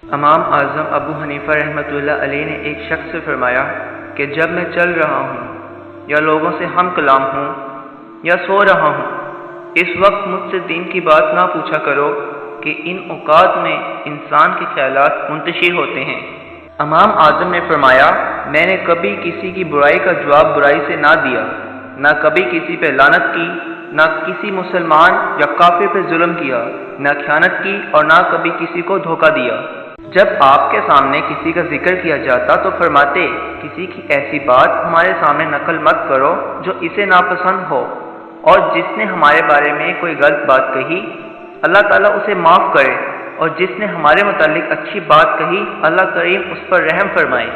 امام اعظم ابو حنیفہ رحمۃ اللہ علیہ نے ایک شخص سے فرمایا کہ جب میں چل رہا ہوں یا لوگوں سے ہم کلام ہوں یا سو رہا ہوں، اس وقت مجھ سے دین کی بات نہ پوچھا کرو کہ ان اوقات میں انسان کے خیالات منتشر ہوتے ہیں۔ امام اعظم نے فرمایا، میں نے کبھی کسی کی برائی کا جواب برائی سے نہ دیا، نہ کبھی کسی پہ لعنت کی، نہ کسی مسلمان یا کافر پہ ظلم کیا، نہ خیانت کی اور نہ کبھی کسی کو دھوکہ دیا۔ جب آپ کے سامنے کسی کا ذکر کیا جاتا تو فرماتے، کسی کی ایسی بات ہمارے سامنے نقل مت کرو جو اسے ناپسند ہو، اور جس نے ہمارے بارے میں کوئی غلط بات کہی اللہ تعالیٰ اسے معاف کرے، اور جس نے ہمارے متعلق اچھی بات کہی اللہ کریم اس پر رحم فرمائے۔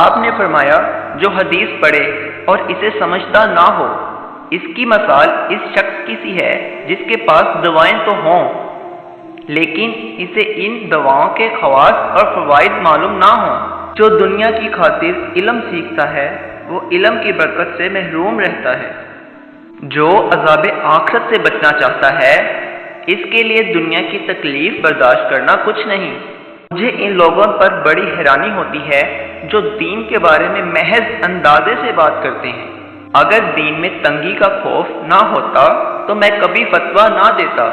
آپ نے فرمایا، جو حدیث پڑھے اور اسے سمجھتا نہ ہو، اس کی مثال اس شخص کی سی ہے جس کے پاس دوائیں تو ہوں لیکن اسے ان دواؤں کے خواص اور فوائد معلوم نہ ہوں۔ جو دنیا کی خاطر علم سیکھتا ہے وہ علم کی برکت سے محروم رہتا ہے۔ جو عذاب آخرت سے بچنا چاہتا ہے اس کے لیے دنیا کی تکلیف برداشت کرنا کچھ نہیں۔ مجھے ان لوگوں پر بڑی حیرانی ہوتی ہے جو دین کے بارے میں محض اندازے سے بات کرتے ہیں۔ اگر دین میں تنگی کا خوف نہ ہوتا تو میں کبھی فتویٰ نہ دیتا۔